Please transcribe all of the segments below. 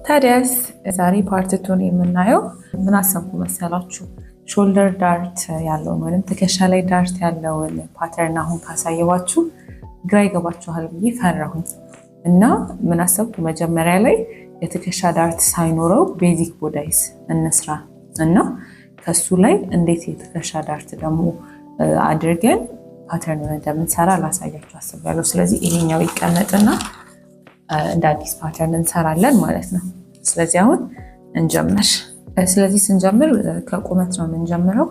ታዲያስ ዛሬ ፓርት 2 የምናየው ምን አሰብኩ መሰላችሁ? ሾልደር ዳርት ያለውን ወይም ትከሻ ላይ ዳርት ያለውን ፓተርን አሁን ካሳየዋችሁ ግራ ይገባችኋል ብዬ ፈራሁኝ እና ምን አሰብኩ መጀመሪያ ላይ የትከሻ ዳርት ሳይኖረው ቤዚክ ቦዳይስ እንስራ እና ከሱ ላይ እንዴት የትከሻ ዳርት ደግሞ አድርገን ፓተርን እንደምንሰራ ላሳያችሁ አስቤያለሁ። ስለዚህ ይሄኛው ይቀመጥና እንደ አዲስ ፓተርን እንሰራለን ማለት ነው። ስለዚህ አሁን እንጀምር። ስለዚህ ስንጀምር ከቁመት ነው የምንጀምረው።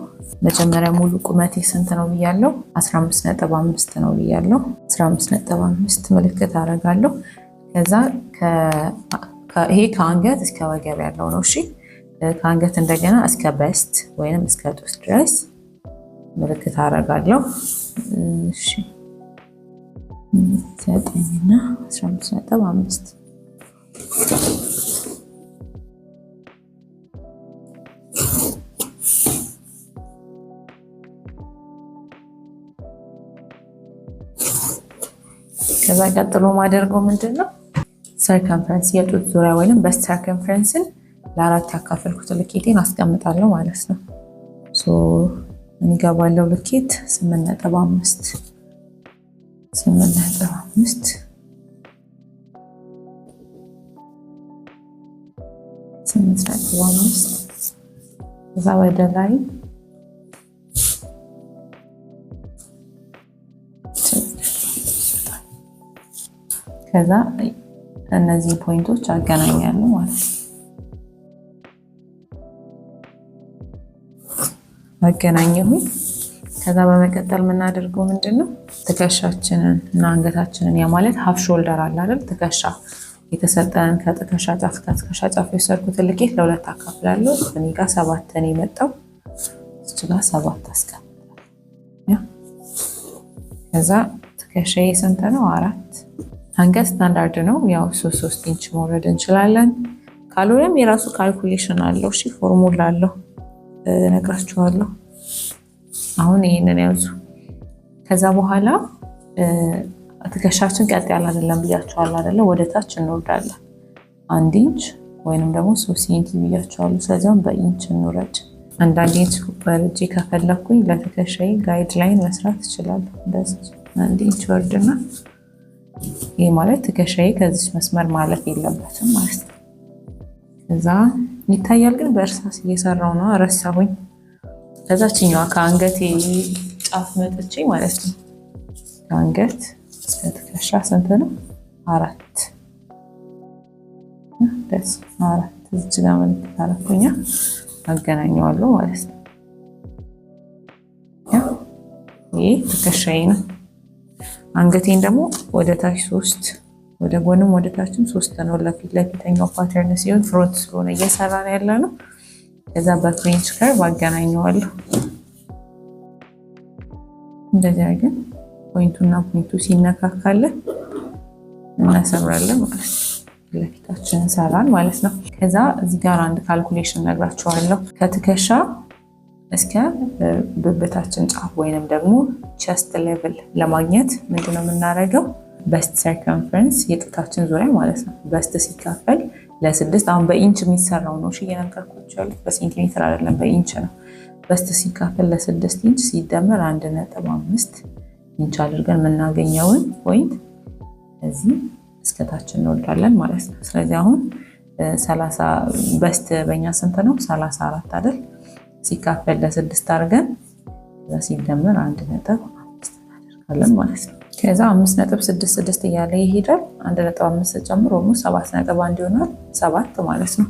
መጀመሪያ ሙሉ ቁመቴ ስንት ነው ብያለሁ? 15.5 ነው ብያለሁ። 15.5 ምልክት አደርጋለሁ። ከዛ ይሄ ከአንገት እስከ ወገብ ያለው ነው። እሺ ከአንገት እንደገና እስከ በስት ወይንም እስከ ጡት ድረስ ምልክት አደርጋለሁ። እሺ 9 እና 15.5 ከዛ ቀጥሎ ማደርገው ምንድነው ሰርከምፈረንስ የጡት ዙሪያ ወይንም በስት ሰርከምፈረንስን ለአራት ያካፈልኩት ልኬቴን አስቀምጣለሁ ማለት ነው። የሚገባለው ልኬት 8.5 ከዛ ወደ ላይ ከዛ እነዚህ ፖይንቶች አገናኛለሁ ማለት ነው። አገናኘሁኝ። ከዛ በመቀጠል የምናደርገው ምንድነው ትከሻችንን እና አንገታችንን ያ ማለት ሀፍ ሾልደር አለ አይደል? ትከሻ የተሰጠን ከትከሻ ጫፍ ከትከሻ ጫፍ የሰርኩትን ልኬት ለሁለት አካፍላለሁ። እኔ ጋር 7 ነው የመጣው፣ እሱ ጋር 7 አስቀምጣለሁ። ከዛ ትከሻዬ ስንት ነው? 4። አንገት ስታንዳርድ ነው፣ ያው 3 ኢንች መውረድ እንችላለን። ካልሆነም የራሱ ካልኩሌሽን አለው። እሺ ፎርሙላ አለው፣ እነግራችኋለሁ። አሁን ይሄንን ያዙ። ከዛ በኋላ ትከሻችን ቀጥ ያለ አይደለም ብያችኋለሁ አይደለ? ወደ ታች እንወርዳለን 1 ኢንች ወይንም ደግሞ 3 ሴንቲ ብያችኋለሁ። ስለዚህ በኢንች እንውረድ። 1 ኢንች ወርጄ ከፈለኩኝ ለትከሻዬ ጋይድ ላይን መስራት እችላለሁ። እንደዚህ 1 ኢንች ወርድና ይሄ ማለት ትከሻዬ ከዚህ መስመር ማለፍ የለበትም ማለት ነው። ከዛ ይታያል፣ ግን በእርሳስ እየሰራው ነው ረሳሁኝ። ከዛችኛዋ ከአንገቴ ጫፍ መጥቼ ማለት ነው ከአንገት እስከ ትከሻ ስንት ነው? 4 ደስ 4 እዚህ ጋር ምልክት አደረኩኝ፣ አገናኘዋለሁ ማለት ነው። ይሄ ትከሻዬ ነው። አንገቴን ደግሞ ወደ ታች 3 ወደ ጎንም ወደ ታችም 3 ነው። ለፊተኛው ፓተርን ሲሆን ፍሮንት ስለሆነ እየሰራን ያለ ነው። ከዛ በፍሬንች ከርቭ አገናኘዋለሁ። እንደዚህ አድርገን ፖይንቱና ፖይንቱ ሲነካካለን እናሰምራለን ማለት ነው። ለፊታችንን ሰራን ማለት ነው። ከዛ እዚህ ጋር አንድ ካልኩሌሽን ነግራችኋለሁ። ከትከሻ እስከ ብብታችን ጫፍ ወይንም ደግሞ ቸስት ሌቭል ለማግኘት ምንድነው የምናደርገው? በስት ሰርከምፈረንስ የጡታችን ዙሪያ ማለት ነው። በስት ሲካፈል ለ6 አሁን በኢንች የሚሰራው ነው። እሺ እየነገርኳችሁ ያሉት በሴንቲሜትር አይደለም፣ በኢንች ነው። በስት ሲካፈል ለ6 ኢንች ሲደመር 1.5 ኢንች አድርገን የምናገኘውን ፖይንት እዚህ እስከታች እንወርዳለን ማለት ነው። ስለዚህ አሁን 30 በስት በእኛ ስንት ነው? 34 አይደል? ሲካፈል ለ6 አድርገን ሲደመር 1.5 እናደርጋለን ማለት ነው። ከዛ 5.66 እያለ ይሄዳል። 1.5 ጨምሮ 7.1 ይሆናል፣ 7 ማለት ነው።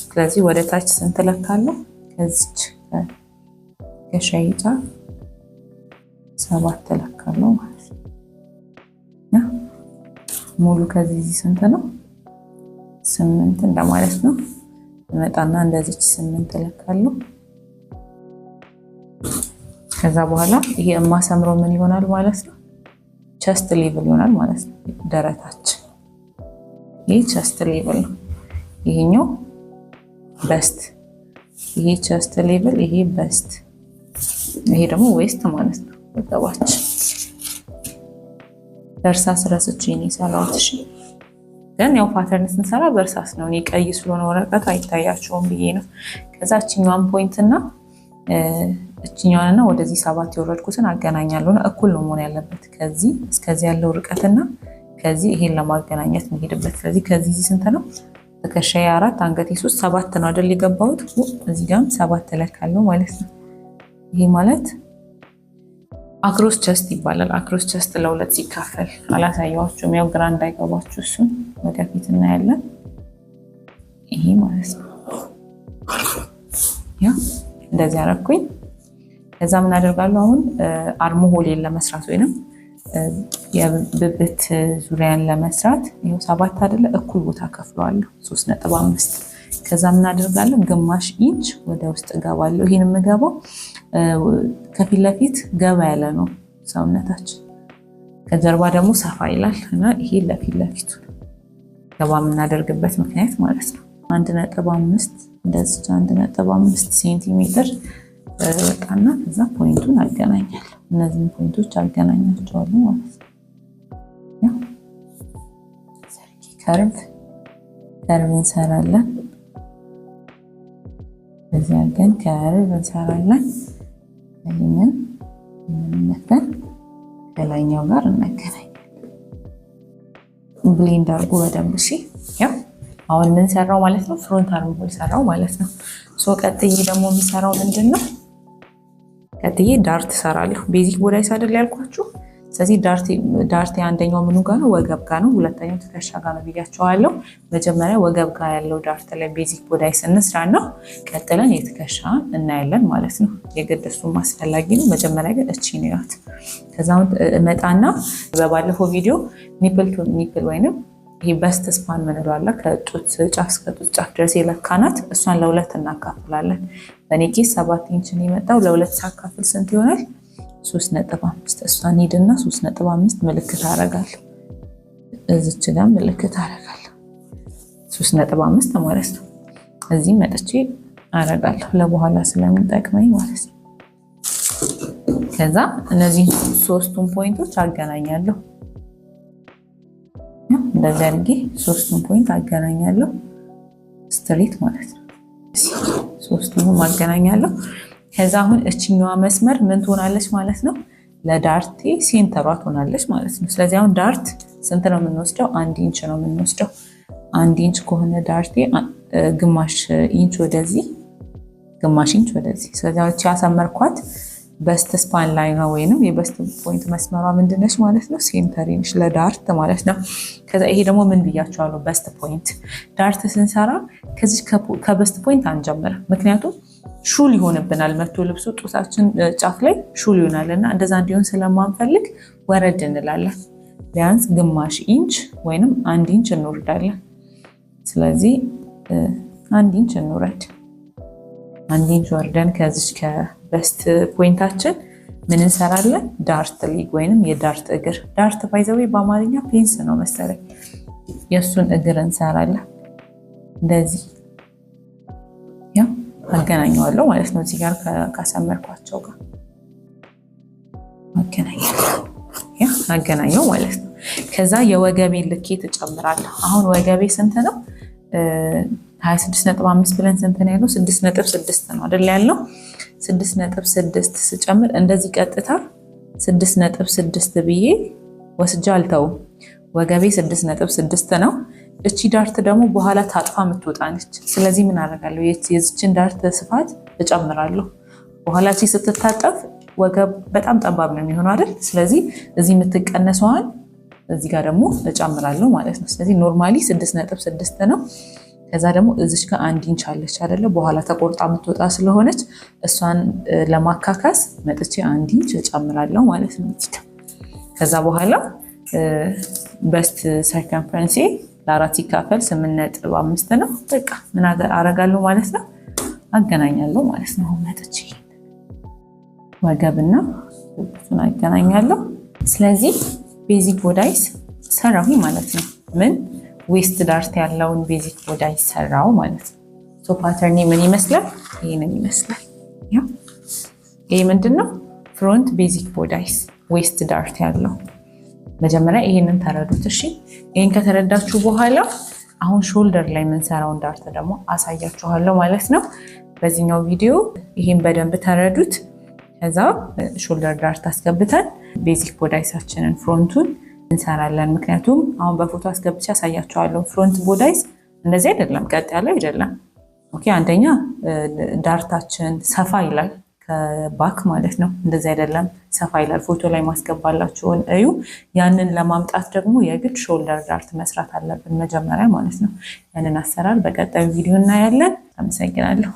ስለዚህ ወደ ታች ስንት ለካለሁ? ከዚች ከሻይ ጫፍ 7 ለካለሁ ማለት ነው። ሙሉ ከዚህ ስንት ነው? 8 እንደማለት ነው። መጣና እንደዚች 8 ለካለሁ። ከዛ በኋላ ይሄ የማሰምረው ምን ይሆናል ማለት ነው? ቸስት ሌቭል ይሆናል ማለት ነው። ደረታችን ይሄ ቸስት ሌቭል ነው። ይሄኛው በስት፣ ይሄ ቸስት ሌቭል፣ ይሄ በስት፣ ይሄ ደግሞ ዌስት ማለት ነው። ወገባችን እርሳስ ረስቼ ነው የሰራሁት። እሺ ግን ያው ፓተርን ስንሰራ በእርሳስ ነው። እኔ ቀይ ስለሆነ ወረቀቱ አይታያቸውም ብዬ ነው። ከዛ እችኛዋን ፖይንት እና እችኛዋንና ወደዚህ 7 የወረድኩትን አገናኛለሁ። እኩል ነው መሆን ያለበት ከዚህ እስከዚህ ያለው ርቀትና ከዚህ ይሄን ለማገናኘት መሄድበት። ስለዚህ ከዚህ ስንት ነው? ትከሻዬ 4 አንገቴ 3 7 ነው አይደል የገባሁት። እዚህ ጋርም 7 ተለካለሁ ማለት ነው። ይሄ ማለት አክሮስ ቸስት ይባላል። አክሮስ ቸስት ለሁለት ሲካፈል አላሳያችሁም፣ ያው ግራ እንዳይገባችሁ እሱን ወደፊት እናያለን። ይሄ ማለት ነው። ያ እንደዚህ አደረኩኝ። ከዛ ምን አደርጋለሁ አሁን አርም ሆሌን ለመስራት ወይንም የብብት ዙሪያን ለመስራት ይሄው 7 አይደለ እኩል ቦታ ከፍለዋለሁ 3.5። ከዛ ምን አደርጋለሁ ግማሽ ኢንች ወደ ውስጥ እገባለሁ። ይሄን የምገባው ከፊት ለፊት ገባ ያለ ነው ሰውነታችን፣ ከጀርባ ደግሞ ሰፋ ይላል እና ይሄ ለፊት ለፊቱ ገባ የምናደርግበት ምክንያት ማለት ነው። 1.5 እንደዚህ 1.5 ሴንቲሜትር ወጣና ከዛ ፖይንቱን አገናኛለሁ። እነዚህን ፖይንቶች አገናኛቸዋለሁ ማለት ነው። ያው ከርቭ እንሰራለን። በዚህ አድርገን ከርቭ እንሰራለን። ይሄንን እንመተን ከላይኛው ጋር እናገናኛለን። ብሌንድ አድርጎ በደንብ እሺ። ያው አሁን ምን ሰራው ማለት ነው? ፍሮንት አርም ሆል ሰራው ማለት ነው። ቀጥዬ ደግሞ የሚሰራው ምንድነው? ቀጥዬ ዳርት ሰራለሁ። ቤዚክ ቦዳይስ አይደል ያልኳችሁ። ስለዚህ ዳርት አንደኛው ምኑ ጋር ነው? ወገብ ጋር ነው። ሁለተኛው ትከሻ ጋር ነው ብያቸዋለሁ። መጀመሪያ ወገብ ጋር ያለው ዳርት ላይ ቤዚክ ቦዳይስ እንስራና ቀጥለን የትከሻ እናያለን ማለት ነው። የግድ እሱም አስፈላጊ ነው። መጀመሪያ ግን እቺ ነው ያት። ከዛው መጣና በባለፈው ቪዲዮ ኒፕል ቱ ኒፕል ወይንም ይሄ በስት ስፓን ምንለው አለ ከጡት ጫፍ እስከ ጡት ጫፍ ድረስ የለካናት እሷን ለሁለት እናካፍላለን። በኔ ኬስ 7 ኢንች ነው የመጣው። ለሁለት ሳካፍል ስንት ይሆናል? 3.5። እሷን ሄድና 3.5 ምልክት አደርጋለሁ። እዚች ጋር ምልክት አደርጋለሁ 3.5 ማለት ነው። እዚህ መጥቼ አደርጋለሁ ለበኋላ ስለሚጠቅመኝ ማለት ነው። ከዛ እነዚህ ሶስቱን ፖይንቶች አገናኛለሁ። እንደዚህ አድርጌ ሶስቱን ፖይንት አገናኛለሁ ስትሬት ማለት ነው። ሶስቱንም አገናኛለሁ። ከዛ አሁን እችኛዋ መስመር ምን ትሆናለች ማለት ነው? ለዳርቴ ሴንተሯ ትሆናለች ማለት ነው። ስለዚህ አሁን ዳርት ስንት ነው የምንወስደው? 1 ኢንች ነው የምንወስደው። 1 ኢንች ከሆነ ዳርቴ ግማሽ ኢንች ወደዚህ፣ ግማሽ ኢንች ወደዚህ። ስለዚህ አሁን ያሰመርኳት በስት ስፓን ላይ ነው ወይንም የበስት ፖይንት መስመሯ ምንድነች ማለት ነው? ሴንተሪ ነች ለዳርት ማለት ነው። ከዛ ይሄ ደግሞ ምን ብያቸዋለሁ? በስት ፖይንት። ዳርት ስንሰራ ከዚህ ከበስት ፖይንት አንጀምርም፣ ምክንያቱም ሹል ይሆንብናል። መቶ ልብሱ ጡታችን ጫፍ ላይ ሹል ይሆናል እና እንደዛ እንዲሆን ስለማንፈልግ ወረድ እንላለን። ቢያንስ ግማሽ ኢንች ወይንም 1 ኢንች እንወርዳለን። ስለዚህ 1 ኢንች እንውረድ። 1 ኢንች ወርደን ከዚህ ከበስት ፖይንታችን ምን እንሰራለን? ዳርት ሊግ ወይንም የዳርት እግር። ዳርት ባይዘዌ በአማርኛ ፔንስ ነው መሰለኝ። የእሱን እግር እንሰራለን እንደዚህ። ያ አገናኘዋለሁ ማለት ነው። እዚህ ጋር ካሰመርኳቸው ጋር አገናኘው ማለት ነው። ከዛ የወገቤን ልኬት እጨምራለሁ። አሁን ወገቤ ስንት ነው? 26.5 ብለን ስንት ነው ያለው? 6.6 ነው አይደል ያለው? 6.6 ስጨምር እንደዚህ ቀጥታ 6.6 ብዬ ወስጃ አልተውም። ወገቤ 6.6 ነው። እቺ ዳርት ደግሞ በኋላ ታጥፋ የምትወጣ ነች። ስለዚህ ምን አደርጋለሁ? የዚችን ዳርት ስፋት እጨምራለሁ። በኋላ እቺ ስትታጠፍ ወገብ በጣም ጠባብ ነው የሚሆነው አይደል? ስለዚህ እዚህ የምትቀነሰዋን እዚህ ጋር ደግሞ እጨምራለሁ ማለት ነው። ስለዚህ ኖርማሊ 6.6 ነው። ከዛ ደግሞ እዚች ጋር 1 ኢንች አለች አይደለ? በኋላ ተቆርጣ የምትወጣ ስለሆነች እሷን ለማካካስ መጥቼ 1 ኢንች እጨምራለሁ ማለት ነው። ከዛ በኋላ በስት ሰርከምፈረንስ ለ4 ሲካፈል 8.5 ነው። በቃ ምን አደርጋለሁ ማለት ነው? አገናኛለሁ ማለት ነው። መጥቼ ወገብና እሱን አገናኛለሁ። ስለዚህ ቤዚክ ቦዳይስ ሰራሁ ማለት ነው። ምን ዌስት ዳርት ያለውን ቤዚክ ቦዳይስ ሰራው ማለት ነው። ሶ ፓተርኒ ምን ይመስላል? ይሄንን ይመስላል። ያ ይሄ ምንድነው? ፍሮንት ቤዚክ ቦዳይስ ዌስት ዳርት ያለው። መጀመሪያ ይሄንን ተረዱት። እሺ ይሄን ከተረዳችሁ በኋላ አሁን ሾልደር ላይ የምንሰራውን ዳርት ደግሞ አሳያችኋለሁ ማለት ነው በዚህኛው ቪዲዮ። ይሄን በደንብ ተረዱት። ከዛ ሾልደር ዳርት አስገብተን ቤዚክ ቦዳይሳችንን ፍሮንቱን እንሰራለን። ምክንያቱም አሁን በፎቶ አስገብቼ አሳያችኋለሁ። ፍሮንት ቦዳይስ እንደዚህ አይደለም፣ ቀጥ ያለው አይደለም። ኦኬ አንደኛ ዳርታችን ሰፋ ይላል ከባክ ማለት ነው። እንደዚህ አይደለም፣ ሰፋ ይላል። ፎቶ ላይ ማስገባላችሁን እዩ። ያንን ለማምጣት ደግሞ የግድ ሾልደር ዳርት መስራት አለብን መጀመሪያ ማለት ነው። ያንን አሰራር በቀጣዩ ቪዲዮ እናያለን። አመሰግናለሁ።